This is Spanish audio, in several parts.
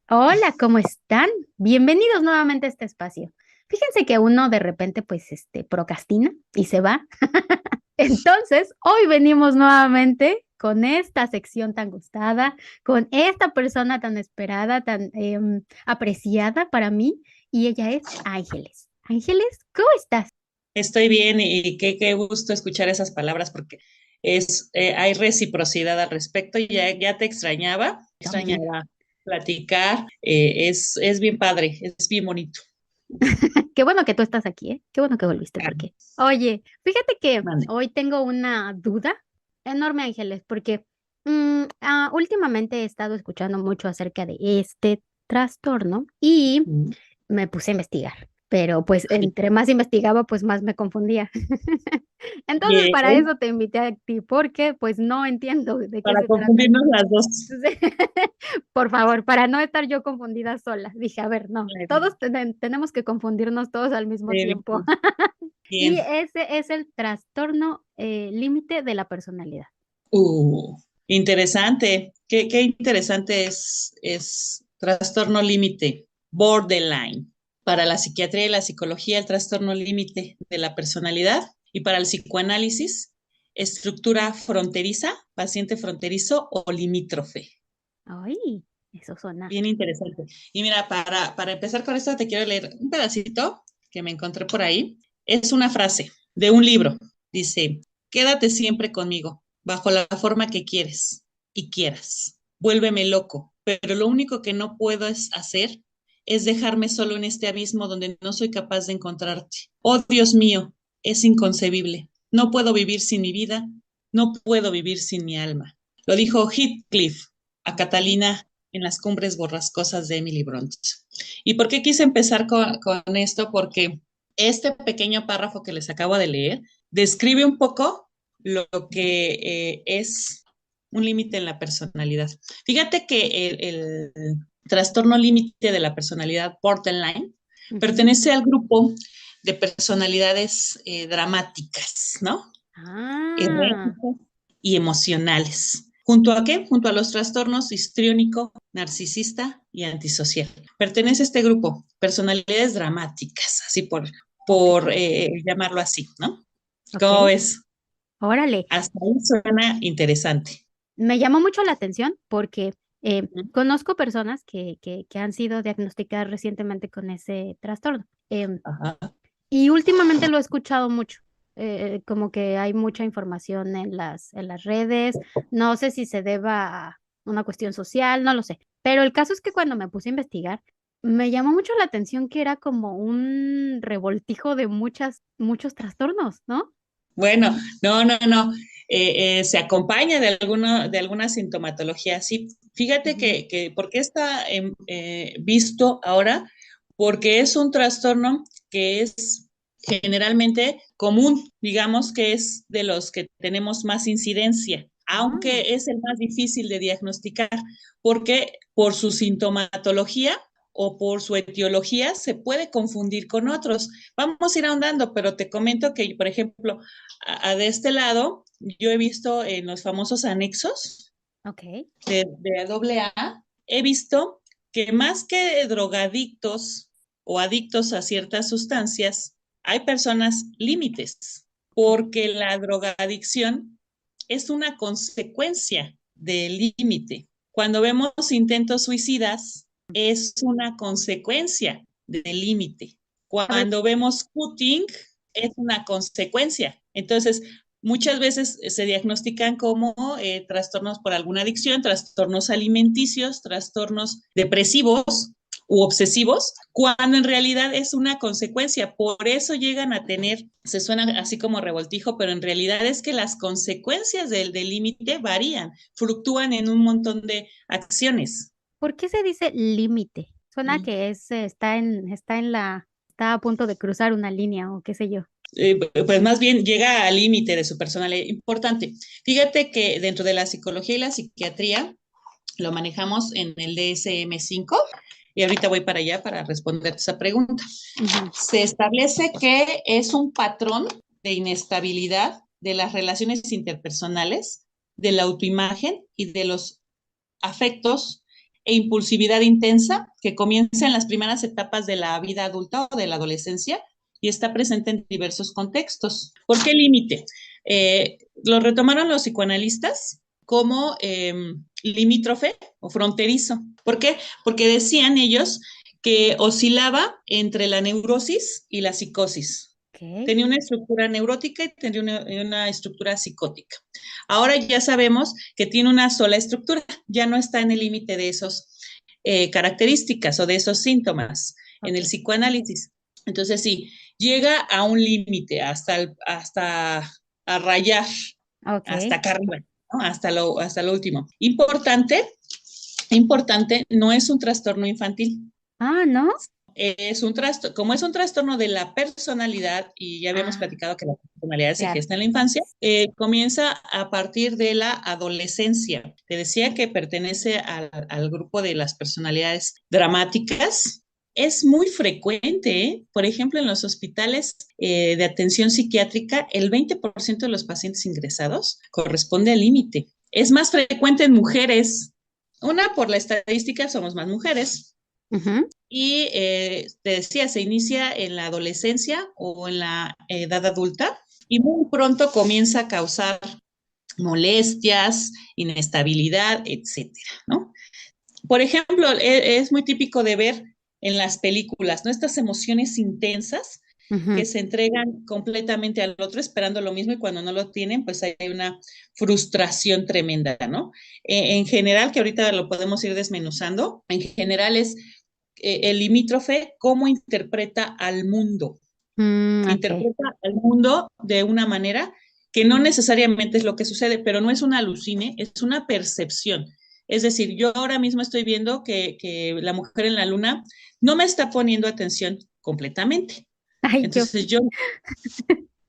Hola, ¿cómo están? Bienvenidos nuevamente a este espacio. Fíjense que uno de repente pues procrastina y se va. Entonces, hoy venimos nuevamente con esta sección tan gustada, con esta persona tan esperada, tan apreciada para mí, y ella es Ángeles. Ángeles, ¿cómo estás? Estoy bien y qué gusto escuchar esas palabras porque hay reciprocidad al respecto y ya te También. extrañaba platicar, es bien padre, es bien bonito. Qué bueno que tú estás aquí, ¿eh? Qué bueno que volviste, Ah, porque, oye, fíjate que mande. hoy tengo una duda enorme, Ángeles, porque últimamente he estado escuchando mucho acerca de este trastorno y Mm. me puse a investigar, pero pues entre más investigaba, pues más me confundía. Entonces, para Bien, eso te invité a ti, porque pues no entiendo de qué para se trata. confundirnos las dos. Por favor, para no estar yo confundida sola. Dije, a ver, no, todos tenemos que confundirnos todos al mismo Bien, tiempo. Y bien. ese es el trastorno límite de la personalidad. Interesante. Qué interesante es trastorno límite, borderline. Para la psiquiatría y la psicología, el trastorno límite de la personalidad y para el psicoanálisis, estructura fronteriza, paciente fronterizo o limítrofe. Ay, eso suena. Bien interesante. Y mira, para empezar con esto, te quiero leer un pedacito que me encontré por ahí. Es una frase de un libro. Dice, quédate siempre conmigo, bajo la forma que quieres y quieras. Vuélveme loco, pero lo único que no puedo hacer es dejarme solo en este abismo donde no soy capaz de encontrarte. Oh, Dios mío, es inconcebible. No puedo vivir sin mi vida, no puedo vivir sin mi alma. Lo dijo Heathcliff a Ok. Catalina en las cumbres borrascosas de Emily Bronte. ¿Y por qué quise empezar con esto? Porque este pequeño párrafo que les acabo de leer describe un poco lo que es un límite en la personalidad. Fíjate que el trastorno límite de la personalidad borderline Ujú. pertenece al grupo de personalidades dramáticas, ¿no? Ah, Erráticas y emocionales. ¿Junto a qué? Junto a los trastornos histriónico, narcisista y antisocial. Pertenece a este grupo, personalidades dramáticas, así ok, por llamarlo así, ¿no? ok. ¿Cómo ves? Órale. Hasta ahí suena interesante. Me llamó mucho la atención porque conozco personas que han sido diagnosticadas recientemente con ese trastorno. Ajá. Y últimamente lo he escuchado mucho, como que hay mucha información en las redes, no sé si se deba a una cuestión social, no lo sé, pero el caso es que cuando me puse a investigar, me llamó mucho la atención que era como un revoltijo de muchos trastornos, ¿no? Bueno, no. Se acompaña de alguna sintomatología. Sí, fíjate Ujú. ¿por qué está visto ahora? Porque es un trastorno que es generalmente común, digamos que es de los que tenemos más incidencia, Ah, aunque es el más difícil de diagnosticar, porque por su sintomatología o por su etiología se puede confundir con otros. Vamos a ir ahondando, pero te comento que, por ejemplo, de este lado, yo he visto en los famosos anexos ok. de AA, he visto que más que drogadictos o adictos a ciertas sustancias, hay personas límites, porque la drogadicción es una consecuencia del límite. Cuando vemos intentos suicidas, es una consecuencia del límite. A ver, Cuando vemos cutting, es una consecuencia. Entonces, muchas veces se diagnostican como trastornos por alguna adicción, trastornos alimenticios, trastornos depresivos u obsesivos, cuando en realidad es una consecuencia. Por eso llegan a tener, se suena así como revoltijo, pero en realidad es que las consecuencias del límite varían, fluctúan en un montón de acciones. ¿por qué se dice límite? Suena Mm. que está a punto de cruzar una línea o qué sé yo. Pues más bien llega al límite de su personalidad. Importante. Fíjate que dentro de la psicología y la psiquiatría lo manejamos en el DSM-5 y ahorita voy para allá para responder esa pregunta. Ujú. Se establece que es un patrón de inestabilidad de las relaciones interpersonales, de la autoimagen y de los afectos e impulsividad intensa que comienza en las primeras etapas de la vida adulta o de la adolescencia y está presente en diversos contextos. ¿Por qué límite? Lo retomaron los psicoanalistas como limítrofe o fronterizo. ¿Por qué? Porque decían ellos que oscilaba entre la neurosis y la psicosis. Ok. Tenía una estructura neurótica y tenía una estructura psicótica. Ahora ya sabemos que tiene una sola estructura, ya no está en el límite de esas características o de esos síntomas en el psicoanálisis. Entonces, sí, llega a un límite hasta a rayar, hasta acá arriba, ¿no? Hasta lo último. Importante, no es un trastorno infantil. Ah, ¿no? Es un trastorno, como es un trastorno de la personalidad, y ya habíamos platicado que la personalidad se Claro. gesta en la infancia, comienza a partir de la adolescencia. Te decía que pertenece al grupo de las personalidades dramáticas. Es muy frecuente, ¿eh? Por ejemplo, en los hospitales de atención psiquiátrica, el 20% de los pacientes ingresados corresponde al límite. Es más frecuente en mujeres. Una, por la estadística, somos más mujeres. Y te decía, se inicia en la adolescencia o en la edad adulta y muy pronto comienza a causar molestias, inestabilidad, etcétera, ¿no? Por ejemplo, es muy típico de ver en las películas, ¿no? Estas emociones intensas que se entregan completamente al otro esperando lo mismo y cuando no lo tienen, pues hay una frustración tremenda, ¿no? En general, que ahorita lo podemos ir desmenuzando, en general es el limítrofe, cómo interpreta al mundo. Interpreta al mundo de una manera que no necesariamente es lo que sucede, pero no es una alucine, es una percepción. Es decir, yo ahora mismo estoy viendo que la mujer en la luna no me está poniendo atención completamente. Ay, yo. Entonces yo,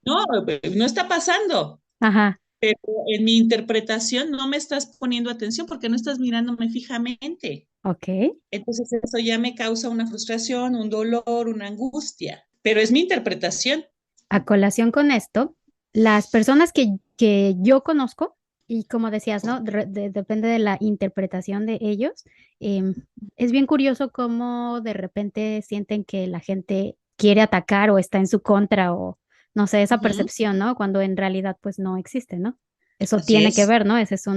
no está pasando. Ajá. Pero en mi interpretación no me estás poniendo atención porque no estás mirándome fijamente. Ok. Entonces eso ya me causa una frustración, un dolor, una angustia, pero es mi interpretación. A colación con esto, las personas que yo conozco, y como decías, ¿no? Depende de la interpretación de ellos. em, es bien curioso cómo de repente sienten que la gente quiere atacar o está en su contra o no sé, esa Ujú. percepción, ¿no? Cuando en realidad pues no existe, ¿no? Eso Así tiene que es. ver, ¿no? Esa es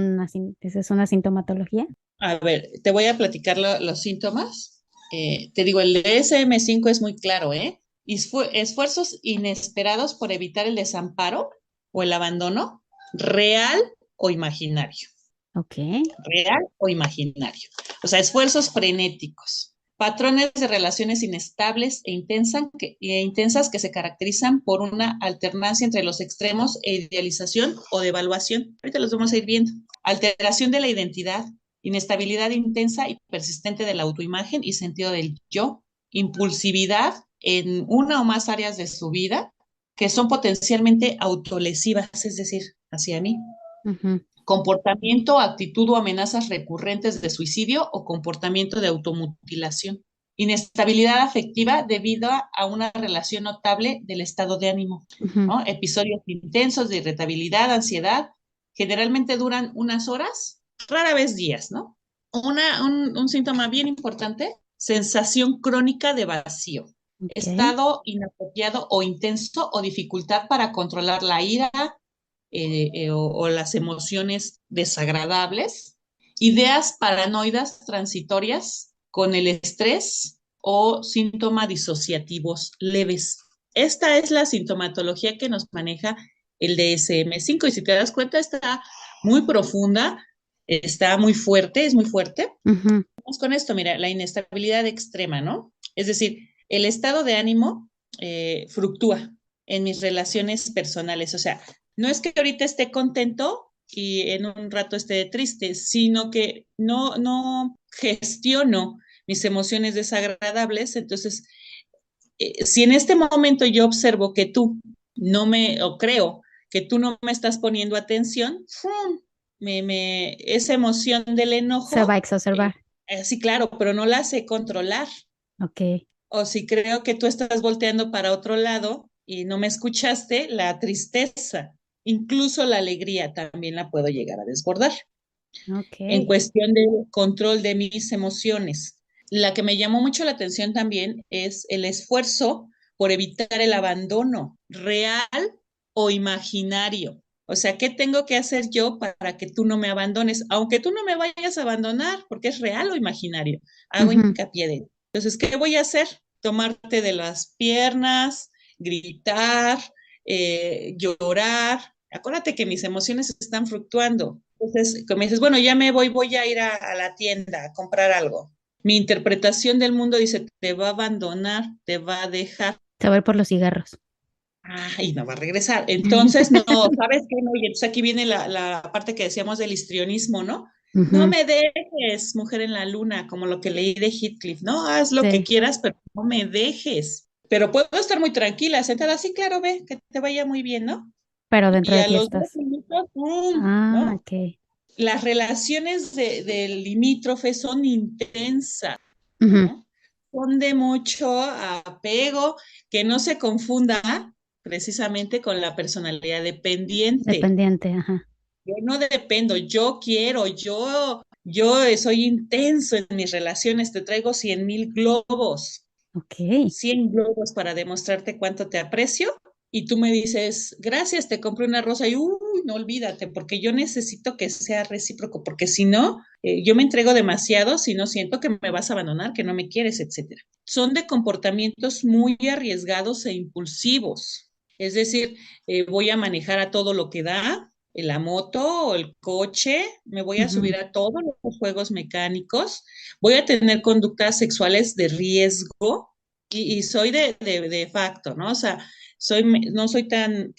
una sintomatología. A ver, te voy a platicar los síntomas. Te digo, el DSM-5 es muy claro, ¿eh? Esfuerzos inesperados por evitar el desamparo o el abandono, real o imaginario. Ok. Real o imaginario. O sea, esfuerzos frenéticos. Patrones de relaciones inestables intensas que se caracterizan por una alternancia entre los extremos e idealización o devaluación. Ahorita los vamos a ir viendo. Alteración de la identidad, inestabilidad intensa y persistente de la autoimagen y sentido del yo, impulsividad en una o más áreas de su vida que son potencialmente autolesivas, es decir, hacia mí. Comportamiento, actitud o amenazas recurrentes de suicidio o comportamiento de automutilación. Inestabilidad afectiva debido a una relación notable del estado de ánimo, ¿no? Episodios intensos de irritabilidad, ansiedad, generalmente duran unas horas, rara vez días, ¿no? Un síntoma bien importante, sensación crónica de vacío, Ok. estado inapropiado o intenso o dificultad para controlar la ira, o las emociones desagradables, ideas paranoidas transitorias con el estrés o síntomas disociativos leves. Esta es la sintomatología que nos maneja el DSM-5 y si te das cuenta está muy profunda, está muy fuerte, es muy fuerte. Vamos con esto, mira, la inestabilidad extrema, ¿no? Es decir, el estado de ánimo fluctúa en mis relaciones personales, o sea, no es que ahorita esté contento y en un rato esté triste, sino que no gestiono mis emociones desagradables. Entonces, si en este momento yo observo que tú o creo que tú no me estás poniendo atención, ¡fum! Esa emoción del Se va a enojo, exacerbar. sí, claro, pero no la sé controlar. Ok. O si creo que tú estás volteando para otro lado y no me escuchaste, la tristeza, incluso la alegría también la puedo llegar a desbordar. en Ok. cuestión de control de mis emociones. La que me llamó mucho la atención también es el esfuerzo por evitar el abandono, real o imaginario. O sea, ¿qué tengo que hacer yo para que tú no me abandones? Aunque tú no me vayas a abandonar, porque es real o imaginario. Hago Ujú. hincapié de. Entonces, ¿qué voy a hacer? Tomarte de las piernas, gritar, llorar. Acuérdate que mis emociones están fluctuando. Entonces, como dices, bueno, ya me voy, voy a ir a la tienda a comprar algo. Mi interpretación del mundo dice, te va a abandonar, te va a dejar. Saber por los cigarros. Y no va a regresar. Entonces, no, ¿sabes qué? No, y entonces aquí viene la parte que decíamos del histrionismo, ¿no? No Ujú. me dejes, mujer en la luna, como lo que leí de Heathcliff, ¿no? Haz lo que Sí, quieras, pero no me dejes. Pero puedo estar muy tranquila, sentada así, claro, ve, que te vaya muy bien, ¿no? pero dentro Y de a ti los dos estás. minutos, ¡pum! Ah, ¿No? ok. Las relaciones del limítrofe son intensas, Ujú. ¿no? Son de mucho apego, que no se confunda precisamente con la personalidad dependiente. Dependiente, ajá. Yo no dependo, yo quiero, yo soy intenso en mis relaciones, te traigo 100,000 globos. Ok. 100 globos para demostrarte cuánto te aprecio y tú me dices, gracias, te compré una rosa y, uy, no olvídate, porque yo necesito que sea recíproco, porque si no, yo me entrego demasiado si no siento que me vas a abandonar, que no me quieres, etcétera. Son de comportamientos muy arriesgados e impulsivos. Es decir, voy a manejar a todo lo que da, la moto o el coche, me voy a Ujú. subir a todos los juegos mecánicos, voy a tener conductas sexuales de riesgo, y soy de facto, ¿no? O sea, no soy tan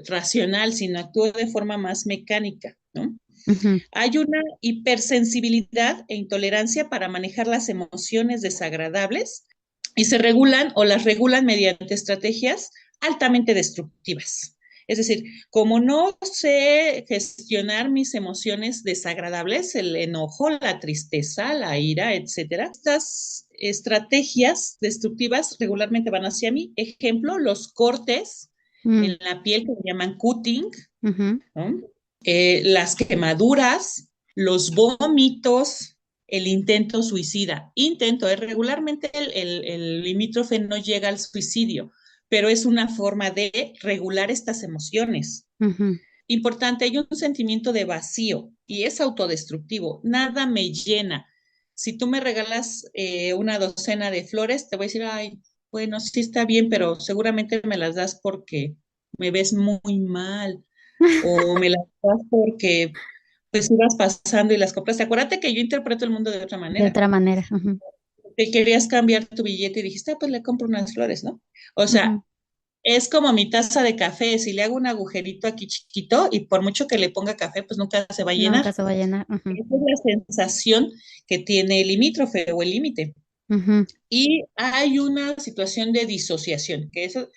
racional, sino actúo de forma más mecánica, ¿no? Ujú. Hay una hipersensibilidad e intolerancia para manejar las emociones desagradables y se regulan o las regulan mediante estrategias altamente destructivas. Es decir, como no sé gestionar mis emociones desagradables, el enojo, la tristeza, la ira, etcétera, estas estrategias destructivas regularmente van hacia mí. Ejemplo, los cortes Mm. en la piel que se llaman cutting, Ujú. ¿no? Las quemaduras, los vómitos, el intento suicida. Intento, regularmente el limítrofe no llega al suicidio, pero es una forma de regular estas emociones. Ujú. Importante, hay un sentimiento de vacío y es autodestructivo. Nada me llena. Si tú me regalas una docena de flores, te voy a decir, ay, bueno, sí está bien, pero seguramente me las das porque me ves muy mal o me las das porque pues ibas pasando y las compraste. Acuérdate que yo interpreto el mundo de otra De manera. otra manera. Ujú. Te querías cambiar tu billete y dijiste, pues le compro unas flores, ¿no? O Ujú. sea, es como mi taza de café, si le hago un agujerito aquí chiquito y por mucho que le ponga café, pues nunca se va a llenar. Nunca se va a llenar. Ujú. Esa es la sensación que tiene el limítrofe o el límite. Ujú. Y hay una situación de disociación, que eso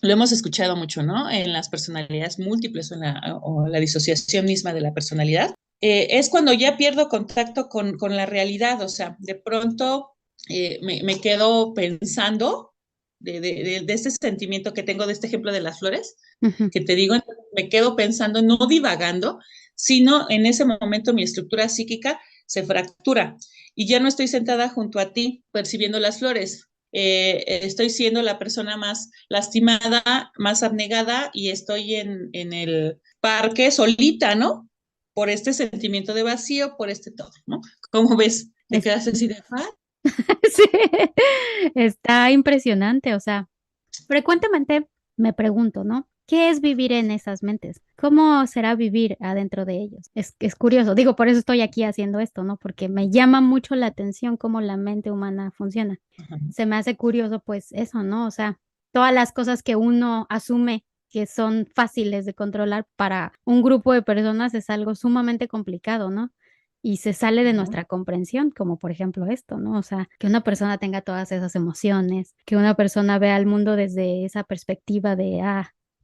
lo hemos escuchado mucho, ¿no? En las personalidades múltiples o la disociación misma de la personalidad. Es cuando ya pierdo contacto con la realidad, o sea, de pronto me quedo pensando de este sentimiento que tengo de este ejemplo de las flores, Ujú. que te digo, me quedo pensando, no divagando, sino en ese momento mi estructura psíquica se fractura y ya no estoy sentada junto a ti percibiendo las flores. Estoy siendo la persona más lastimada, más abnegada y estoy en el parque solita, ¿no? Por este sentimiento de vacío, por este todo, ¿no? ¿Cómo ves? Te Es- quedas así de, ah, sí, está impresionante. O sea, frecuentemente me pregunto, ¿no? ¿Qué es vivir en esas mentes? ¿Cómo será vivir adentro de ellos? Es curioso. Digo, por eso estoy aquí haciendo esto, ¿no? Porque me llama mucho la atención cómo la mente humana funciona. Se me hace curioso, pues, eso, ¿no? O sea, todas las cosas que uno asume que son fáciles de controlar para un grupo de personas es algo sumamente complicado, ¿no? Y se sale de uh-huh. nuestra comprensión, como por ejemplo esto, ¿no? O sea, que una persona tenga todas esas emociones, que una persona vea el mundo desde esa perspectiva de,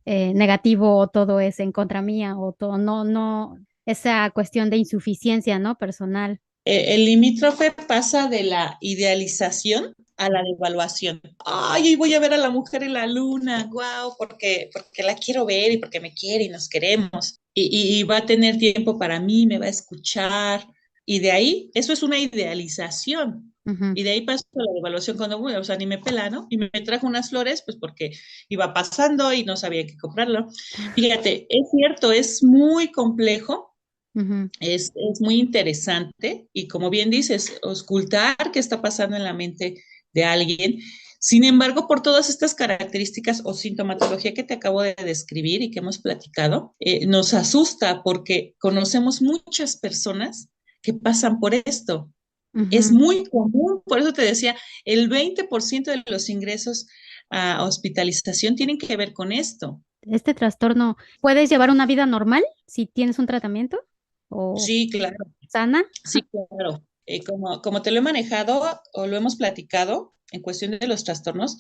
negativo o todo es en contra mía o todo, no, esa cuestión de insuficiencia, ¿no? Personal. El limítrofe pasa de la idealización a la devaluación. Ay, voy a ver a la mujer en la luna, wow, porque la quiero ver y porque me quiere y nos queremos. Y va a tener tiempo para mí, me va a escuchar. Y de ahí, eso es una idealización. Ujú. Y de ahí pasó la devaluación cuando, o sea, ni me pela, ¿no? Y me trajo unas flores, pues porque iba pasando y no sabía qué comprarlo. Fíjate, es cierto, es muy complejo, Ujú. es muy interesante y como bien dices, ocultar qué está pasando en la mente de alguien. Sin embargo, por todas estas características o sintomatología que te acabo de describir y que hemos platicado, nos asusta porque conocemos muchas personas que pasan por esto. Es Ujú. muy común, por eso te decía, el 20% de los ingresos a hospitalización tienen que ver con esto. Este trastorno, ¿puedes llevar una vida normal si tienes un tratamiento o Sí, claro. sana? Sí, claro. Como te lo he manejado o lo hemos platicado en cuestión de los trastornos,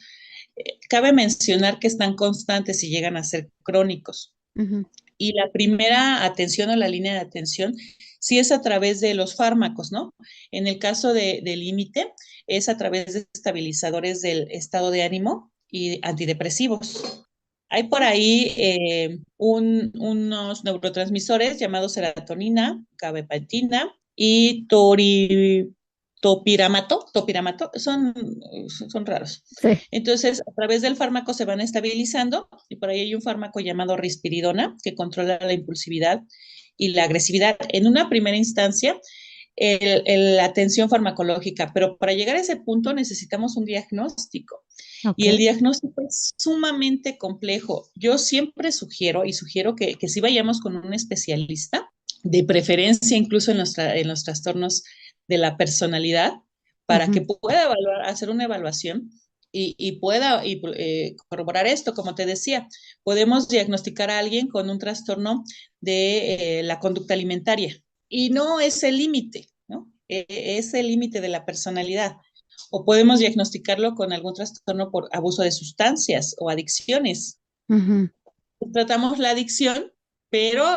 cabe mencionar que están constantes y llegan a ser crónicos. Ujú. Y la primera atención o la línea de atención sí es a través de los fármacos, ¿no? En el caso de límite, es a través de estabilizadores del estado de ánimo y antidepresivos. Hay por ahí unos neurotransmisores llamados serotonina, gabapentina y topiramato, son raros. Sí. Entonces, a través del fármaco se van estabilizando y por ahí hay un fármaco llamado risperidona que controla la impulsividad y la agresividad. En una primera instancia, la atención farmacológica, pero para llegar a ese punto necesitamos un diagnóstico. Ok. Y el diagnóstico es sumamente complejo. Yo siempre sugiero que sí vayamos con un especialista, de preferencia incluso en los trastornos de la personalidad, para que Ujú. pueda hacer una evaluación y pueda corroborar esto. Como te decía, podemos diagnosticar a alguien con un trastorno de la conducta alimentaria y no es el límite, ¿no? Es el límite de la personalidad. O podemos diagnosticarlo con algún trastorno por abuso de sustancias o adicciones. Ujú. Tratamos la adicción, pero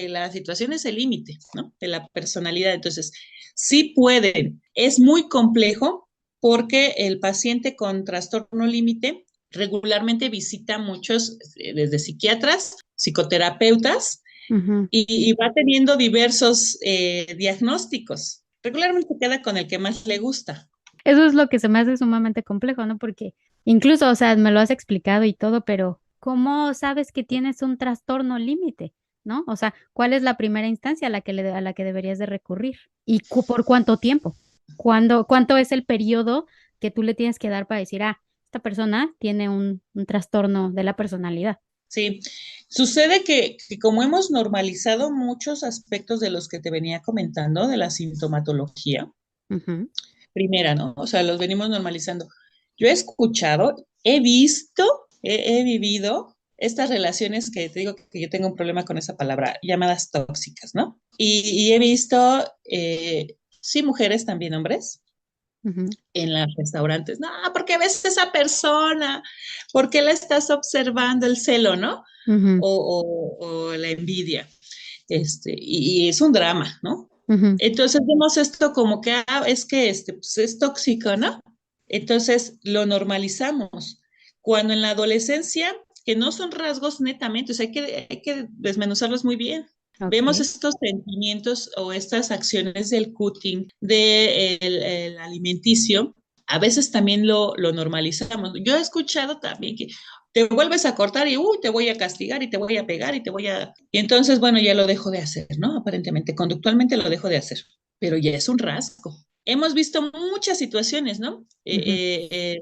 la situación es el límite, ¿no? De la personalidad. Entonces, sí pueden. Es muy complejo porque el paciente con trastorno límite regularmente visita muchos, desde psiquiatras, psicoterapeutas, Ujú. y va teniendo diversos diagnósticos. Regularmente queda con el que más le gusta. Eso es lo que se me hace sumamente complejo, ¿no? Porque incluso, o sea, me lo has explicado y todo, pero ¿cómo sabes que tienes un trastorno límite? ¿No? O sea, ¿cuál es la primera instancia a la que a la que deberías de recurrir? ¿Y por cuánto tiempo? ¿Cuánto es el periodo que tú le tienes que dar para decir, ah, esta persona tiene un trastorno de la personalidad? Sí, sucede que como hemos normalizado muchos aspectos de los que te venía comentando, de la sintomatología, Ujú. primera, ¿no? O sea, los venimos normalizando. Yo he escuchado, he visto, he vivido estas relaciones que te digo que yo tengo un problema con esa palabra, llamadas tóxicas, ¿no? Y he visto, sí, mujeres, también hombres, Ujú. en los restaurantes. No, porque ves a esa persona, ¿por qué la estás observando? El celo, ¿no? Ujú. O la envidia. Y es un drama, ¿no? Ujú. Entonces vemos esto como que es que pues es tóxico, ¿no? Entonces lo normalizamos. Cuando en la adolescencia, que no son rasgos netamente, o sea, hay que desmenuzarlos muy bien. Vemos Ok. estos sentimientos o estas acciones del cutting, del alimenticio, a veces también lo normalizamos. Yo he escuchado también que te vuelves a cortar y te voy a castigar y te voy a pegar y te voy a... Y entonces, bueno, ya lo dejo de hacer, ¿no? Aparentemente, conductualmente lo dejo de hacer, pero ya es un rasgo. Hemos visto muchas situaciones, ¿no? Ujú.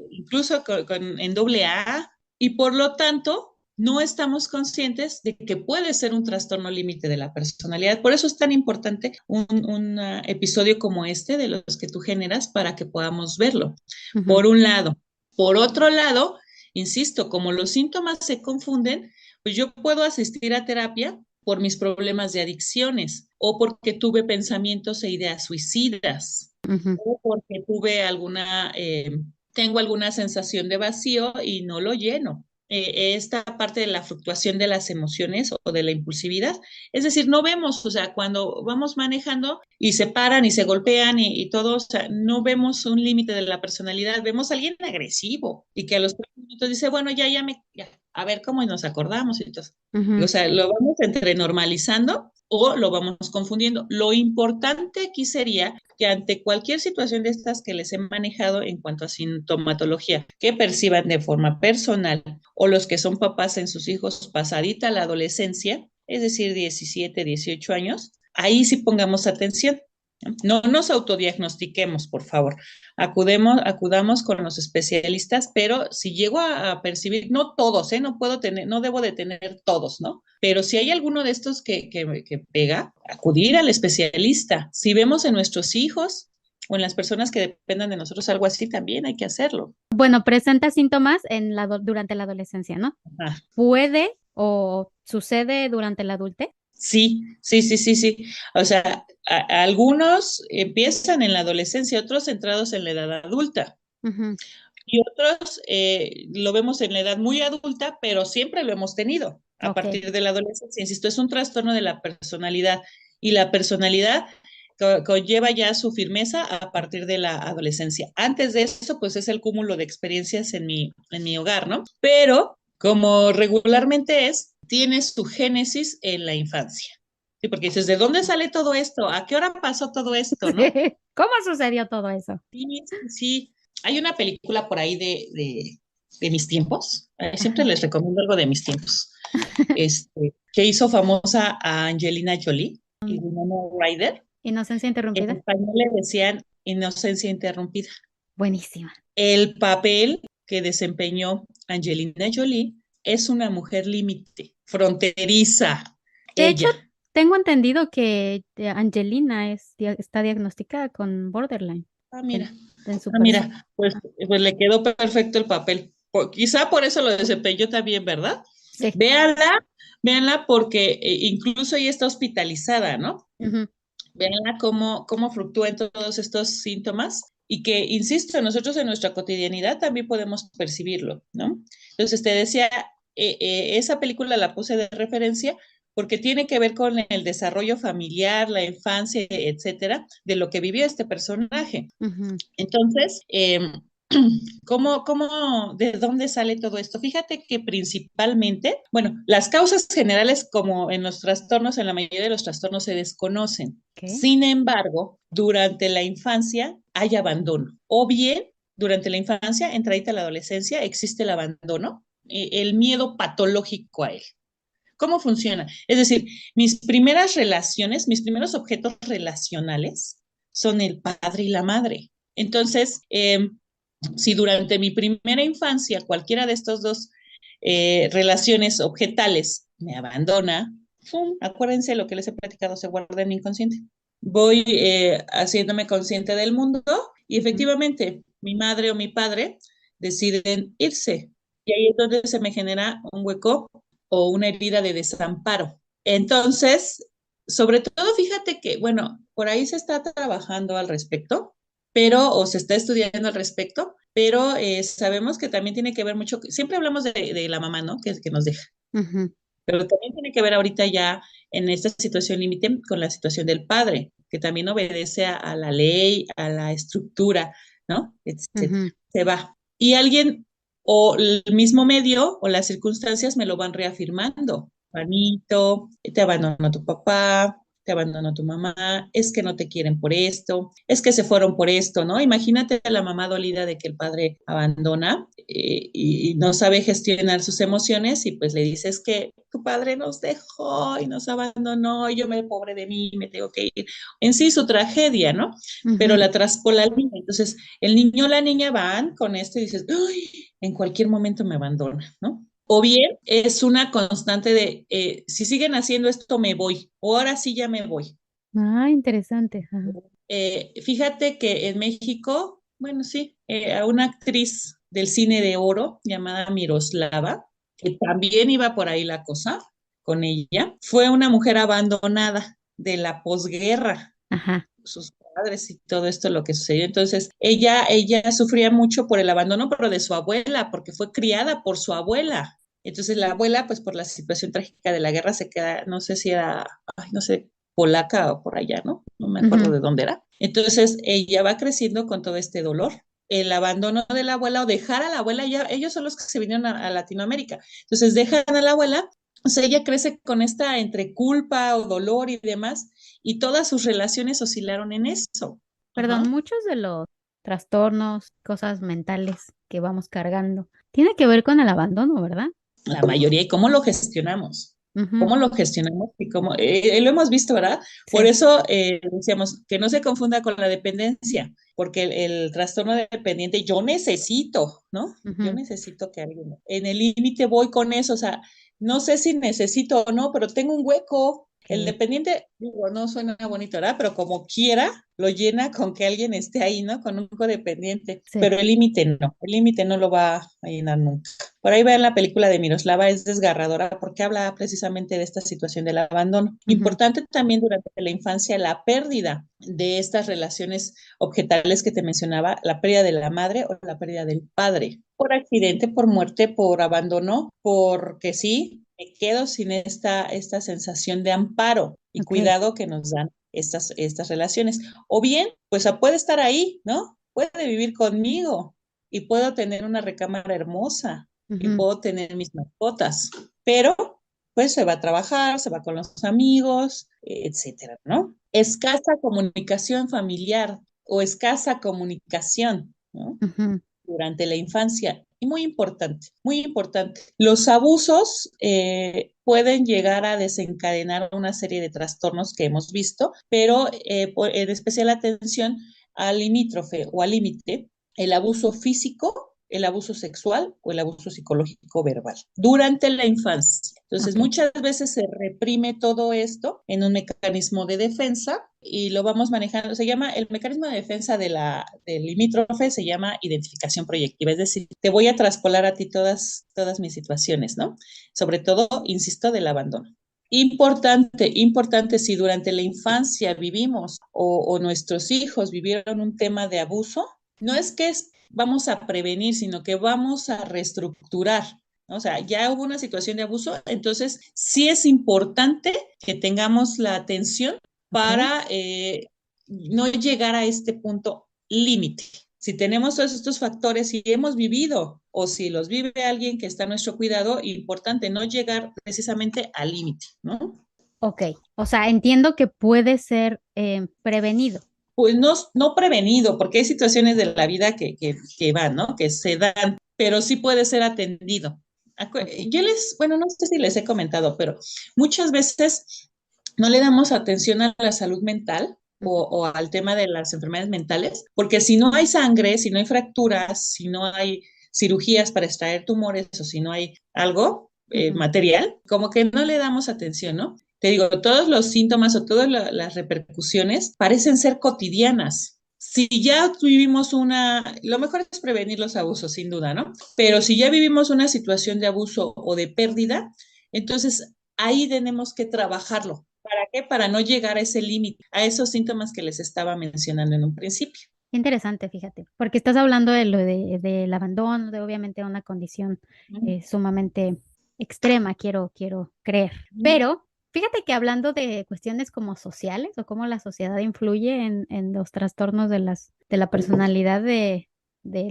Incluso en doble A, y por lo tanto, no estamos conscientes de que puede ser un trastorno límite de la personalidad. Por eso es tan importante un episodio como este de los que tú generas para que podamos verlo, Ujú. por un lado. Por otro lado, insisto, como los síntomas se confunden, pues yo puedo asistir a terapia por mis problemas de adicciones o porque tuve pensamientos e ideas suicidas Ujú. o porque tuve tengo alguna sensación de vacío y no lo lleno. esta parte de la fluctuación de las emociones o de la impulsividad. Es decir, no vemos, o sea, cuando vamos manejando y se paran y se golpean y todo, o sea, no vemos un límite de la personalidad, vemos a alguien agresivo y que a los 3 minutos dice, bueno, ya, a ver cómo nos acordamos y todo. O Ujú. sea, lo vamos entre normalizando o lo vamos confundiendo. Lo importante aquí sería que ante cualquier situación de estas que les he manejado en cuanto a sintomatología, que perciban de forma personal o los que son papás en sus hijos pasadita la adolescencia, es decir, 17, 18 años, ahí sí pongamos atención. No nos autodiagnostiquemos, por favor. Acudamos con los especialistas, pero si llego a percibir, no todos, no puedo tener, no debo de tener todos, ¿no? Pero si hay alguno de estos que pega, acudir al especialista. Si vemos en nuestros hijos o en las personas que dependan de nosotros algo así, también hay que hacerlo. Bueno, presenta síntomas durante la adolescencia, ¿no? Ajá. ¿Puede o sucede durante la adultez? Sí, sí, sí, sí, sí. O sea, algunos empiezan en la adolescencia, otros entrados en la edad adulta. Ujú. Y otros lo vemos en la edad muy adulta, pero siempre lo hemos tenido a Ok. partir de la adolescencia. Insisto, es un trastorno de la personalidad y la personalidad conlleva ya su firmeza a partir de la adolescencia. Antes de eso, pues es el cúmulo de experiencias en mi hogar, ¿no? Pero como regularmente tiene su génesis en la infancia. Sí, porque dices, ¿de dónde sale todo esto? ¿A qué hora pasó todo esto, no? ¿Cómo sucedió todo eso? Sí, sí, sí. Hay una película por ahí de mis tiempos. Siempre Ajá. les recomiendo algo de mis tiempos. Que hizo famosa a Angelina Jolie y Winona Ryder. Inocencia En interrumpida. español le decían Inocencia Interrumpida. Buenísima. El papel que desempeñó Angelina Jolie es una mujer límite, fronteriza, De hecho, ella. tengo entendido que Angelina está diagnosticada con borderline Ah, en, mira, en su persona. mira, pues le quedó perfecto el papel. Quizá por eso lo desempeñó también, ¿verdad? Sí. Véanla, véanla porque incluso ella está hospitalizada, ¿no? Ujú. Véanla cómo fluctúan todos estos síntomas y que, insisto, nosotros en nuestra cotidianidad también podemos percibirlo, ¿no? Entonces, te decía, esa película la puse de referencia porque tiene que ver con el desarrollo familiar, la infancia, etcétera, de lo que vivió este personaje. Ujú. Entonces, de dónde sale todo esto? Fíjate que principalmente, bueno, las causas generales, como en los trastornos, en la mayoría de los trastornos se desconocen. Ok. Sin embargo, durante la infancia hay abandono. O bien, durante la infancia, entradita a la adolescencia, existe el abandono, el miedo patológico a él. ¿Cómo funciona? Es decir, mis primeras relaciones, mis primeros objetos relacionales son el padre y la madre. Entonces, si durante mi primera infancia cualquiera de estos dos relaciones objetales me abandona, ¡pum! Acuérdense lo que les he platicado, se guarda en mi inconsciente. Voy haciéndome consciente del mundo y Ujú. efectivamente mi madre o mi padre deciden irse. Y ahí es donde se me genera un hueco o una herida de desamparo. Entonces, sobre todo, fíjate que, bueno, por ahí se está trabajando al respecto, o se está estudiando al respecto, pero sabemos que también tiene que ver mucho, siempre hablamos de la mamá, ¿no? Que nos deja, Ujú. pero también tiene que ver ahorita ya en esta situación límite con la situación del padre, que también obedece a la ley, a la estructura, ¿no? Etcétera. Ujú. Se va. Y alguien o el mismo medio o las circunstancias me lo van reafirmando. Juanito, te abandonó tu papá, te abandonó tu mamá, es que no te quieren por esto, es que se fueron por esto, ¿no? Imagínate a la mamá dolida de que el padre abandona y no sabe gestionar sus emociones y pues le dices que tu padre nos dejó y nos abandonó, y yo me pobre de mí, me tengo que ir. En sí, su tragedia, ¿no? Pero Ujú. la traspola al niño. Entonces, el niño o la niña van con esto y dices, uy, en cualquier momento me abandona, ¿no? O bien es una constante de, si siguen haciendo esto, me voy, o ahora sí ya me voy. Ah, interesante. Ajá. Fíjate que en México, bueno, sí, a una actriz del cine de oro llamada Miroslava, que también iba por ahí la cosa con ella, fue una mujer abandonada de la posguerra. Ajá. Sus padres y todo esto lo que sucedió. Entonces, ella sufría mucho por el abandono, pero de su abuela, porque fue criada por su abuela. Entonces, la abuela, pues por la situación trágica de la guerra, se queda, no sé si era, ay, no sé, polaca o por allá, ¿no? No me acuerdo Ujú. de dónde era. Entonces, ella va creciendo con todo este dolor. El abandono de la abuela o dejar a la abuela, ya, ellos son los que se vinieron a Latinoamérica. Entonces, dejan a la abuela, o sea, ella crece con esta entre culpa o dolor y demás, y todas sus relaciones oscilaron en eso. Perdón, Ajá. muchos de los trastornos, cosas mentales que vamos cargando, tiene que ver con el abandono, ¿verdad? La mayoría, y cómo lo gestionamos. Ujú. ¿Cómo lo gestionamos? Y cómo, lo hemos visto, ¿verdad? Por Sí. eso decíamos que no se confunda con la dependencia, porque el trastorno dependiente, yo necesito, ¿no? Yo Ujú. necesito que alguien, en el límite voy con eso, o sea, no sé si necesito o no, pero tengo un hueco. El Ok. dependiente, digo, no suena bonito, ¿verdad? Pero como quiera, lo llena con que alguien esté ahí, ¿no? Con un codependiente. Sí. Pero el límite no lo va a llenar nunca. Por ahí vean la película de Miroslava, es desgarradora porque habla precisamente de esta situación del abandono. Ujú. Importante también durante la infancia la pérdida de estas relaciones objetales que te mencionaba, la pérdida de la madre o la pérdida del padre, por accidente, por muerte, por abandono, porque sí, me quedo sin esta sensación de amparo y Ok. cuidado que nos dan estas relaciones. O bien, pues puede estar ahí, ¿no? Puede vivir conmigo y puedo tener una recámara hermosa y Ujú. puedo tener mis mascotas, pero pues se va a trabajar, se va con los amigos, etcétera, ¿no? Escasa comunicación familiar o escasa comunicación, ¿no? Ujú. Durante la infancia. Y muy importante. Los abusos pueden llegar a desencadenar una serie de trastornos que hemos visto, pero en especial atención al limítrofe o al límite, el abuso físico, el abuso sexual o el abuso psicológico verbal durante la infancia. Entonces, Ok. muchas veces se reprime todo esto en un mecanismo de defensa y lo vamos manejando. Se llama el mecanismo de defensa del limítrofe, se llama identificación proyectiva. Es decir, te voy a traspolar a ti todas mis situaciones, ¿no? Sobre todo, insisto, del abandono. Importante, si durante la infancia vivimos o nuestros hijos vivieron un tema de abuso, no es que vamos a prevenir, sino que vamos a reestructurar. ¿No? O sea, ya hubo una situación de abuso, entonces sí es importante que tengamos la atención Ok. para no llegar a este punto límite. Si tenemos todos estos factores, si hemos vivido o si los vive alguien que está a nuestro cuidado, importante no llegar precisamente al límite, ¿no? Ok. O sea, entiendo que puede ser prevenido. Pues no, no prevenido, porque hay situaciones de la vida que van, ¿no? Que se dan, pero sí puede ser atendido. Ok. Yo bueno, no sé si les he comentado, pero muchas veces no le damos atención a la salud mental Ujú. o al tema de las enfermedades mentales, porque si no hay sangre, si no hay fracturas, si no hay cirugías para extraer tumores o si no hay algo Ujú. material, como que no le damos atención, ¿no? Te digo, todos los síntomas o todas las repercusiones parecen ser cotidianas. Si ya vivimos lo mejor es prevenir los abusos, sin duda, ¿no? Pero si ya vivimos una situación de abuso o de pérdida, entonces ahí tenemos que trabajarlo. ¿Para qué? Para no llegar a ese límite, a esos síntomas que les estaba mencionando en un principio. Qué interesante, fíjate, porque estás hablando de lo del abandono, de obviamente una condición sumamente extrema, quiero creer. Pero fíjate que hablando de cuestiones como sociales o cómo la sociedad influye en los trastornos de la personalidad de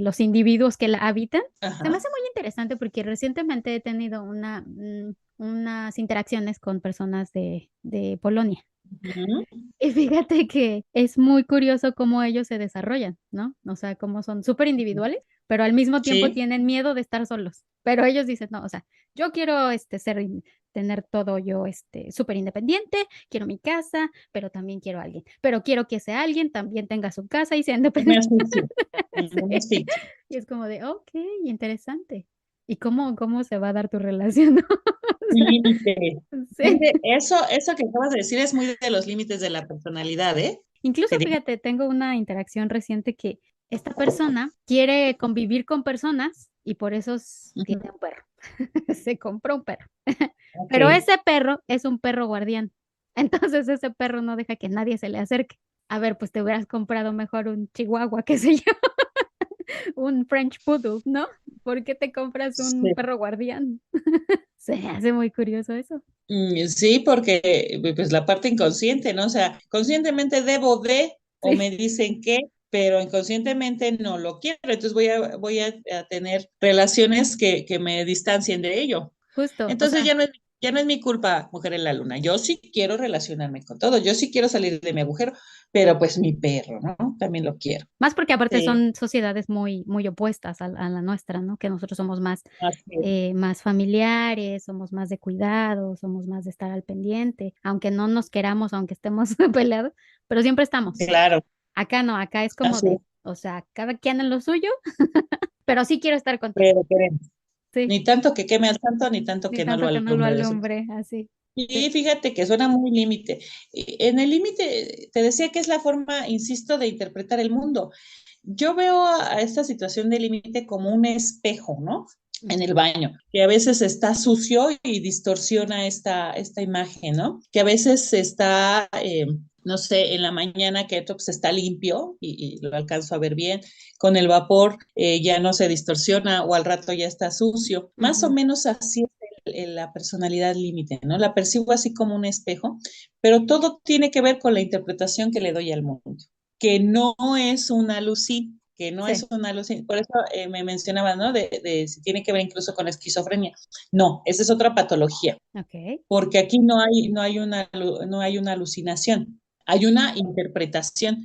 los individuos que la habitan, se me Ajá. hace muy interesante porque recientemente he tenido unas interacciones con personas de Polonia. Ujú. Y fíjate que es muy curioso cómo ellos se desarrollan, ¿no? O sea, cómo son súper individuales, pero al mismo tiempo Sí. tienen miedo de estar solos. Pero ellos dicen, no, o sea, yo quiero tener todo yo súper independiente, quiero mi casa, pero también quiero a alguien. Pero quiero que ese alguien también tenga su casa y sea No me independiente. asfixio. No me Sí. asfixio. Y es como de, ok, interesante. ¿Y cómo se va a dar tu relación? O sea, Límite. sí. Eso que acabas de decir es muy de los límites de la personalidad, ¿eh? Incluso, Te digo. fíjate, tengo una interacción reciente que esta persona quiere convivir con personas y por eso tiene Ujú. un perro. Se compró un perro. Ok. Pero ese perro es un perro guardián. Entonces ese perro no deja que nadie se le acerque. A ver, pues te hubieras comprado mejor un chihuahua, qué sé yo, un French Poodle, ¿no? ¿Por qué te compras un Sí. perro guardián? Se me hace muy curioso eso. Sí, porque pues la parte inconsciente, ¿no? O sea, conscientemente debo de, o Sí, me dicen que, pero inconscientemente no lo quiero. Entonces a tener relaciones que me distancien de ello. justo, o Entonces sea, ya no es mi culpa, mujer en la luna. Yo sí quiero relacionarme con todo, yo sí quiero salir de mi agujero, pero pues mi perro, ¿no? También lo quiero. más porque aparte Sí, son sociedades muy, muy opuestas a la nuestra, ¿no? Que nosotros somos más, así es. más familiares, somos más de cuidado, somos más de estar al pendiente, aunque no nos queramos, aunque estemos peleados, pero siempre estamos. Claro, Acá no, acá es como así de, es, o sea, cada quien en lo suyo, pero sí quiero estar contigo. pero queremos. Sí, Ni tanto que queme al santo, ni tanto ni que no lo tanto que no lo alumbre de su. alumbre, así. Sí. Y fíjate que suena muy límite. Y en el límite, te decía que es la forma, insisto, de interpretar el mundo. Yo veo a esta situación de límite como un espejo, ¿no? En el baño, que a veces está sucio y distorsiona esta imagen, ¿no? Que a veces está, no sé, en la mañana que pues, está limpio y lo alcanzo a ver bien, con el vapor ya no se distorsiona o al rato ya está sucio. Más o Ujú. menos así es la personalidad límite, ¿no? La percibo así como un espejo, pero todo tiene que ver con la interpretación que le doy al mundo, que no es una alucin, que no es Sí, una alucin. Por eso me mencionaba, ¿no? De si tiene que ver incluso con esquizofrenia. No, esa es otra patología, ok. porque aquí no hay una alucinación, hay una interpretación.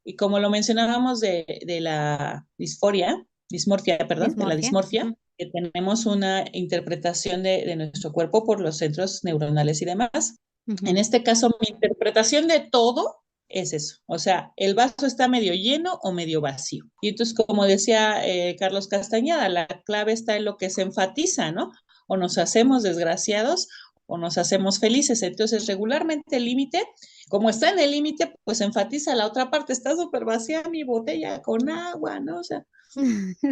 Y como lo mencionábamos de la dismorfia, perdón, de la Dismorfia. dismorfia, Ujú, que tenemos una interpretación de nuestro cuerpo por los centros neuronales y demás. En ujú. este caso, mi interpretación de todo es eso. O sea, el vaso está medio lleno o medio vacío. Y entonces, como decía Carlos Castañeda, la clave está en lo que se enfatiza, ¿no? O nos hacemos desgraciados o nos hacemos felices. Entonces, regularmente el límite, como está en el límite, pues enfatiza la otra parte. Está súper vacía mi botella con agua, ¿no? O sea,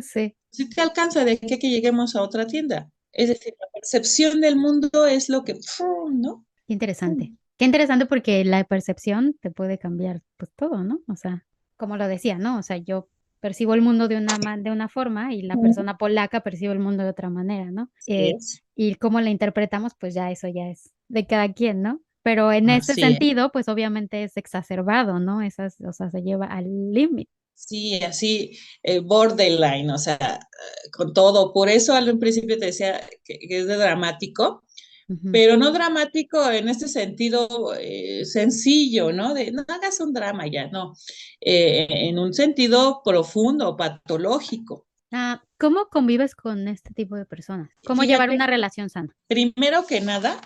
Sí. si te alcanza de que lleguemos a otra tienda. Es decir, la percepción del mundo es lo que, ¡pum! ¿No? Qué interesante. ¡Pum! Qué interesante porque la percepción te puede cambiar pues todo, ¿no? O sea, como lo decía, ¿no? O sea, yo percibo el mundo de una, de una forma y la persona polaca percibe el mundo de otra manera, ¿no? Así es. Y cómo la interpretamos, pues ya eso ya es de cada quien, ¿no? Pero en este Así es. sentido, pues obviamente es exacerbado, ¿no? Esas, o sea, se lleva al límite. Sí, así, borderline, o sea, con todo. Por eso al principio te decía que es de dramático, Ujú. pero no dramático en este sentido sencillo, ¿no? De no hagas un drama ya, no. En un sentido profundo, patológico. Ah, ¿cómo convives con este tipo de personas? ¿Cómo llevar Fíjate, una relación sana? primero que nada,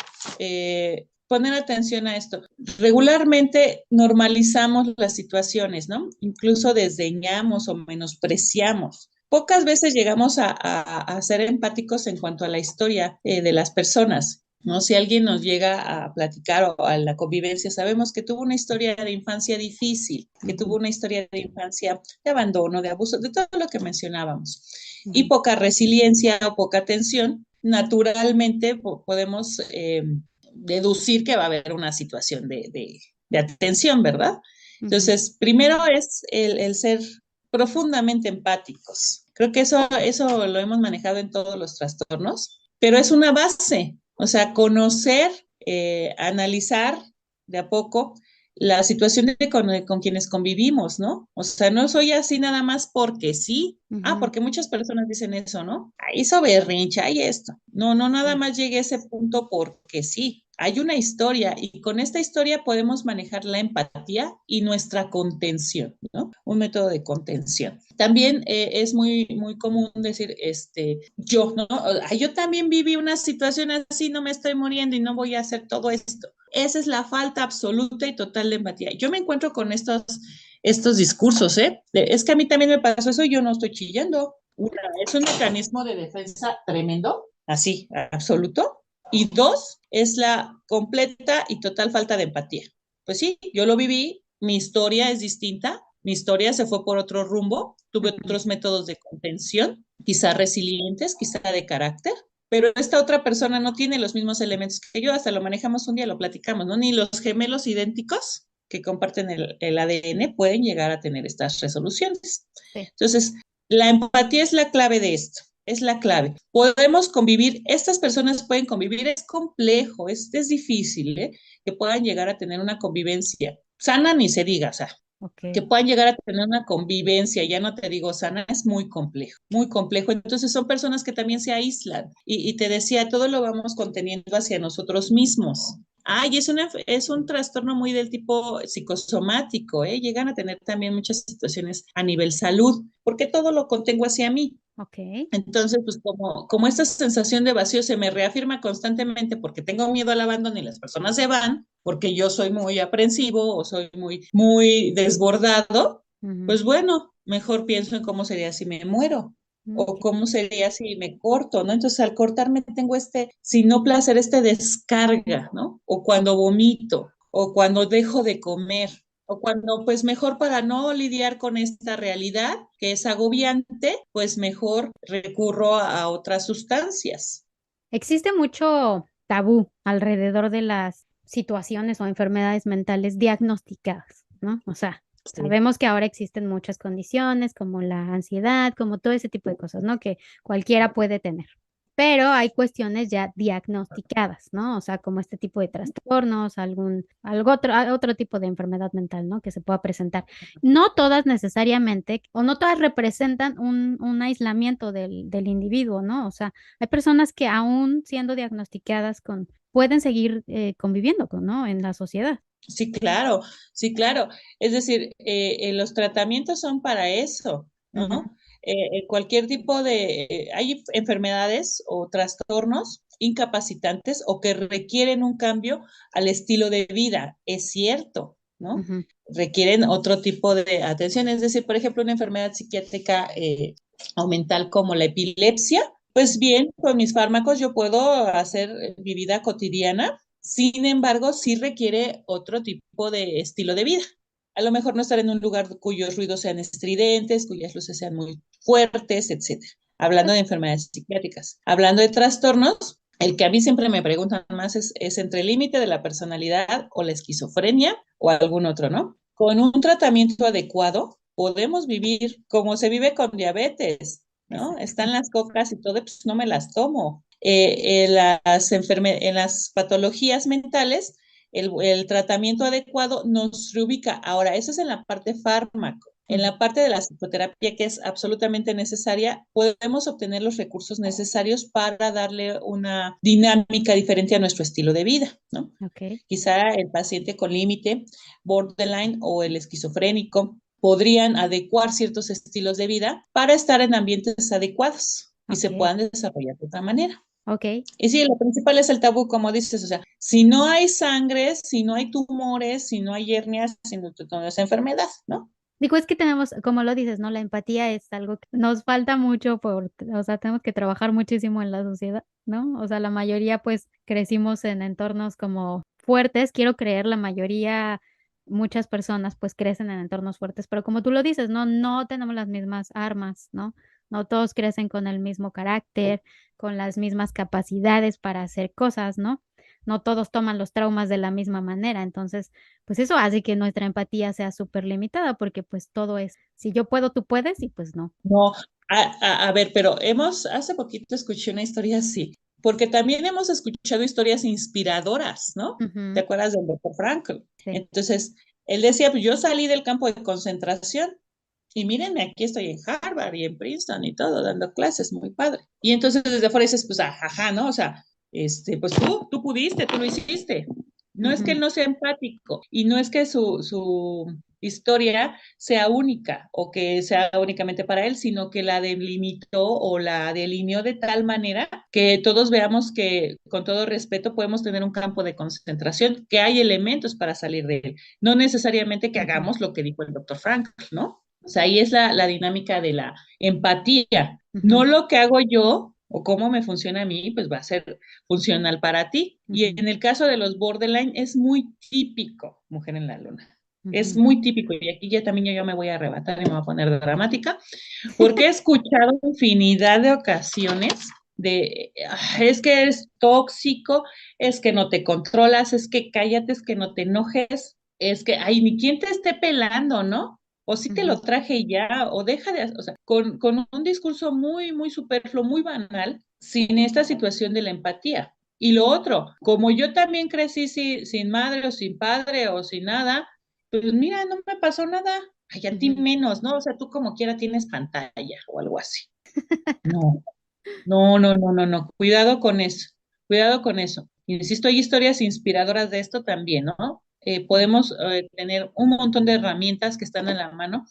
poner atención a esto. Regularmente normalizamos las situaciones, ¿no? Incluso desdeñamos o menospreciamos. Pocas veces llegamos a ser empáticos en cuanto a la historia de las personas. ¿No? Si alguien nos llega a platicar o a la convivencia, sabemos que tuvo una historia de infancia difícil, que tuvo Ujú, una historia de infancia de abandono, de abuso, de todo lo que mencionábamos, y ujú. poca resiliencia o poca atención, naturalmente podemos deducir que va a haber una situación de atención, ¿verdad? Ujú. Entonces, primero es el ser profundamente empáticos. Creo que eso lo hemos manejado en todos los trastornos, pero es una base, o sea, conocer, analizar de a poco la situación con quienes convivimos, ¿no? O sea, no soy así nada más porque sí. Ah, Ujú. porque muchas personas dicen eso, ¿no? Ahí hizo berrinche, hay esto. No, no, nada Sí. más llegué a ese punto porque sí. Hay una historia y con esta historia podemos manejar la empatía y nuestra contención, ¿no? Un método de contención. También es muy, muy común decir, yo, ¿no? Yo también viví una situación así, no me estoy muriendo y no voy a hacer todo esto. Esa es la falta absoluta y total de empatía. Yo me encuentro con estos discursos, ¿eh? Es que a mí también me pasó eso y yo no estoy chillando. Es un mecanismo de defensa tremendo, así, absoluto. Y dos, es la completa y total falta de empatía. Pues sí, yo lo viví, mi historia es distinta, mi historia se fue por otro rumbo, tuve Ujú. otros métodos de contención, quizá resilientes, quizá de carácter, pero esta otra persona no tiene los mismos elementos que yo, hasta lo manejamos un día, lo platicamos, ¿no? Ni los gemelos idénticos que comparten el ADN pueden llegar a tener estas resoluciones. Sí. Entonces, la empatía es la clave de esto, es la clave. Podemos convivir, estas personas pueden convivir, es complejo, es difícil, ¿eh? Que puedan llegar a tener una convivencia sana, ni se diga, o sea, Ok. que puedan llegar a tener una convivencia, ya no te digo sana, es muy complejo, muy complejo. Entonces son personas que también se aíslan y te decía, todo lo vamos conteniendo hacia nosotros mismos. Y es un trastorno muy del tipo psicosomático, ¿eh? Llegan a tener también muchas situaciones a nivel salud, porque todo lo contengo hacia mí. Ok. Entonces, pues como esta sensación de vacío se me reafirma constantemente porque tengo miedo al abandono y las personas se van, porque yo soy muy aprensivo o soy muy desbordado, Ujú. pues bueno, mejor pienso en cómo sería si me muero o Ok. cómo sería si me corto, ¿no? Entonces, al cortarme tengo si no placer, descarga, ¿no? O cuando vomito, o cuando dejo de comer, o cuando, pues mejor para no lidiar con esta realidad que es agobiante, pues mejor recurro a otras sustancias. Existe mucho tabú alrededor de las situaciones o enfermedades mentales diagnosticadas, ¿no? O sea, Sí. sabemos que ahora existen muchas condiciones como la ansiedad, como todo ese tipo de cosas, ¿no? Que cualquiera puede tener. Pero hay cuestiones ya diagnosticadas, ¿no? O sea, como este tipo de trastornos, otro tipo de enfermedad mental, ¿no? Que se pueda presentar. No todas necesariamente, o no todas representan un aislamiento del individuo, ¿no? O sea, hay personas que aún siendo diagnosticadas pueden seguir conviviendo ¿no? En la sociedad. Sí, claro, sí, claro. Es decir, los tratamientos son para eso, Ujú. ¿no? Cualquier tipo hay enfermedades o trastornos incapacitantes o que requieren un cambio al estilo de vida, es cierto, ¿no? Ujú. Requieren otro tipo de atención, es decir, por ejemplo, una enfermedad psiquiátrica o mental como la epilepsia, pues bien, con mis fármacos yo puedo hacer mi vida cotidiana. Sin embargo, sí requiere otro tipo de estilo de vida. A lo mejor no estar en un lugar cuyos ruidos sean estridentes, cuyas luces sean muy fuertes, etcétera. Hablando de enfermedades psiquiátricas. Hablando de trastornos, el que a mí siempre me preguntan más es entre el límite de la personalidad o la esquizofrenia o algún otro, ¿no? Con un tratamiento adecuado, podemos vivir como se vive con diabetes, ¿no? Exacto. Están las cocas y todo, pues no me las tomo. En las patologías mentales, el tratamiento adecuado nos reubica. Ahora, eso es en la parte fármaco. En Ujú. la parte de la psicoterapia, que es absolutamente necesaria, podemos obtener los recursos necesarios para darle una dinámica diferente a nuestro estilo de vida, ¿no? Ok. Quizá el paciente con límite, borderline o el esquizofrénico podrían adecuar ciertos estilos de vida para estar en ambientes adecuados y se Ok. puedan desarrollar de otra manera. Ok. Y sí, lo principal es el tabú, como dices, o sea, si no hay sangre, si no hay tumores, si no hay hernias, si no es enfermedad, ¿no? Digo, es que tenemos, como lo dices, ¿no? La empatía es algo que nos falta mucho o sea, tenemos que trabajar muchísimo en la sociedad, ¿no? O sea, la mayoría pues crecimos en entornos como fuertes, quiero creer, la mayoría, muchas personas pues crecen en entornos fuertes, pero como tú lo dices, ¿no? No tenemos las mismas armas, ¿no? No todos crecen con el mismo carácter, con las mismas capacidades para hacer cosas, ¿no? No todos toman los traumas de la misma manera, entonces pues eso hace que nuestra empatía sea súper limitada porque pues todo es, si yo puedo, tú puedes y pues no. No, a ver, pero hace poquito escuché una historia así, porque también hemos escuchado historias inspiradoras, ¿no? ¿Te Ujú. acuerdas del doctor Frankl? Sí. Entonces, él decía, pues yo salí del campo de concentración y mírenme, aquí estoy en Harvard y en Princeton y todo, dando clases, muy padre. Y entonces desde afuera dices, pues, ajá, ¿no? O sea, pues tú pudiste, tú lo hiciste. No es que Ujú. él no sea empático y no es que su historia sea única o que sea únicamente para él, sino que la delimitó o la delineó de tal manera que todos veamos que con todo respeto podemos tener un campo de concentración, que hay elementos para salir de él, no necesariamente que Ujú. hagamos lo que dijo el doctor Frank, ¿no? O sea, ahí es la dinámica de la empatía, Ujú. no lo que hago yo o cómo me funciona a mí, pues va a ser funcional para ti. Y Ujú. en el caso de los borderline es muy típico, Mujer en la Luna. Es Ujú. muy típico y aquí ya también yo me voy a arrebatar y me voy a poner dramática, porque he escuchado infinidad de ocasiones es que eres tóxico, es que no te controlas, es que cállate, es que no te enojes. es que, ay, ni quien te esté pelando, ¿no? O sí te Ujú, lo traje ya, o deja de, o sea, con un discurso muy, muy superfluo, muy banal, sin esta situación de la empatía. Y lo otro, como yo también crecí sin madre o sin padre o sin nada, pues mira, no me pasó nada. Ay, a ti ujú. menos, ¿no? O sea, tú como quiera tienes pantalla o algo así. No, no, no, no, no, no. Cuidado con eso. Cuidado con eso. Insisto, hay historias inspiradoras de esto también, ¿no? Podemos tener un montón de herramientas que están en la mano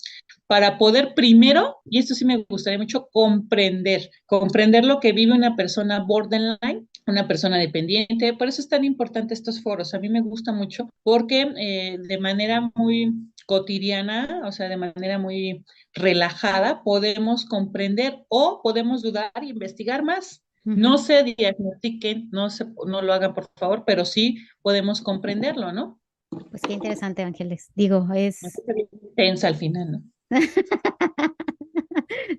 para poder primero, y esto sí me gustaría mucho, comprender lo que vive una persona borderline, una persona dependiente. Por eso es tan importante estos foros. A mí me gusta mucho porque de manera muy cotidiana, o sea, de manera muy relajada, podemos comprender o podemos dudar e investigar más. Ujú. No se diagnostiquen, no lo hagan por favor, pero sí podemos comprenderlo, ¿no? Pues qué interesante, Ángeles. Digo, No es... se ve tensa al final, ¿no?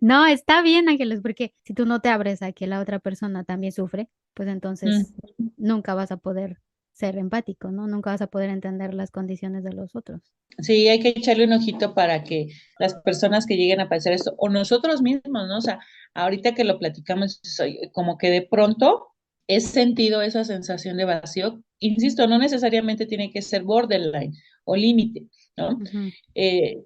No, está bien, Ángeles, porque si tú no te abres a que la otra persona también sufre, pues entonces Mm. nunca vas a poder ser empático, ¿no? Nunca vas a poder entender las condiciones de los otros. Sí, hay que echarle un ojito para que las personas que lleguen a padecer esto, o nosotros mismos, ¿no? O sea, ahorita que lo platicamos, como que de pronto he sentido esa sensación de vacío. Insisto, no necesariamente tiene que ser borderline o límite, ¿no? Ujú,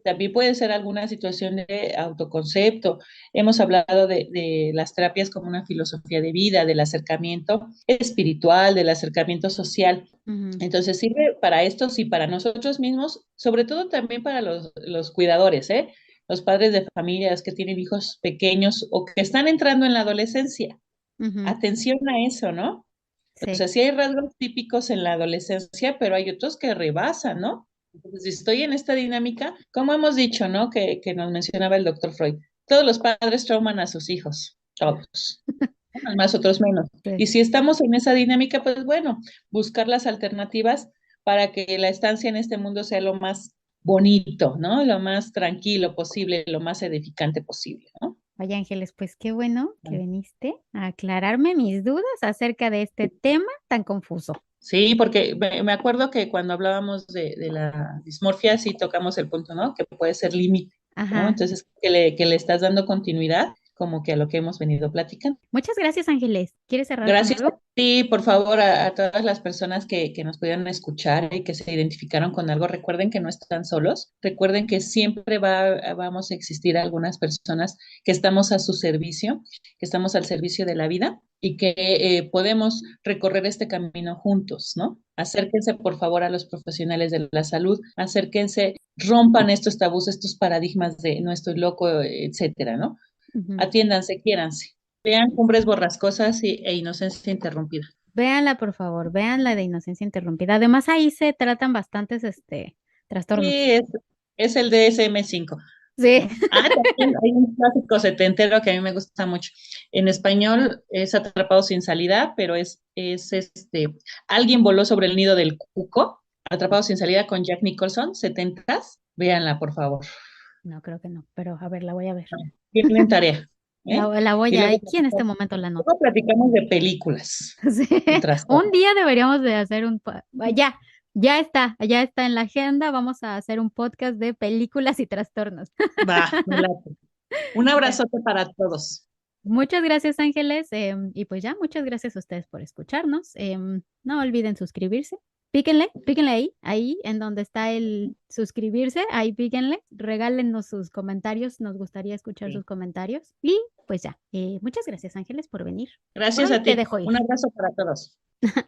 También puede ser alguna situación de autoconcepto. Hemos hablado de las terapias como una filosofía de vida, del acercamiento espiritual, del acercamiento social. ujú. Entonces sirve para esto, sí, para nosotros mismos, sobre todo también para los cuidadores, ¿eh? Los padres de familias que tienen hijos pequeños o que están entrando en la adolescencia. Ujú, Atención a eso, ¿no? O sí, sea, sí hay rasgos típicos en la adolescencia, pero hay otros que rebasan, ¿no? Entonces, si estoy en esta dinámica, como hemos dicho, ¿no? Que nos mencionaba el doctor Freud, todos los padres trauman a sus hijos, todos, unos más, otros menos. sí. Y si estamos en esa dinámica, pues bueno, buscar las alternativas para que la estancia en este mundo sea lo más bonito, ¿no? Lo más tranquilo posible, lo más edificante posible, ¿no? Oye, Ángeles, pues qué bueno que viniste a aclararme mis dudas acerca de este tema tan confuso. Sí, porque me acuerdo que cuando hablábamos de la dismorfia, sí tocamos el punto, ¿no? Que puede ser límite, ¿no? Ajá. Entonces, que le estás dando continuidad como que a lo que hemos venido platicando. Muchas gracias, Ángeles. ¿Quieres cerrar con Gracias a algo? ti, por favor, a todas las personas que nos pudieron escuchar y que se identificaron con algo. Recuerden que no están solos. Recuerden que siempre vamos a existir algunas personas que estamos a su servicio, que estamos al servicio de la vida y que podemos recorrer este camino juntos, ¿no? Acérquense, por favor, a los profesionales de la salud. Acérquense, rompan estos tabús, estos paradigmas de no estoy loco, etcétera, ¿no? Ujú. Atiéndanse, quiéranse. Vean Cumbres Borrascosas e Inocencia Interrumpida. Véanla, por favor, véanla de Inocencia Interrumpida. Además, ahí se tratan bastantes, trastornos. Sí, es el DSM-5, Sí. ¿no? Ah, también hay un clásico setentero que a mí me gusta mucho. En español es Atrapado sin salida, pero Alguien voló sobre el nido del cuco, Atrapado sin salida con Jack Nicholson, setentas. Véanla, por favor. No, creo que no, pero a ver, la voy a ver. Tienen tarea, ¿eh? La voy Y a, aquí en este momento la anoto. luego platicamos de películas Sí. y Un trastornos. día deberíamos de hacer ya, ya está en la agenda. Vamos a hacer un podcast de películas y trastornos. Va, me late. Un Bueno, abrazote para todos. muchas gracias, Ángeles. Y pues ya, muchas gracias a ustedes por escucharnos. No olviden suscribirse. Píquenle ahí en donde está el suscribirse, ahí píquenle, regálenos sus comentarios, nos gustaría escuchar sus Sí. comentarios. Y pues ya, muchas gracias, Ángeles, por venir. Por Gracias hoy a te ti. dejo ir. Un abrazo para todos. Adiós.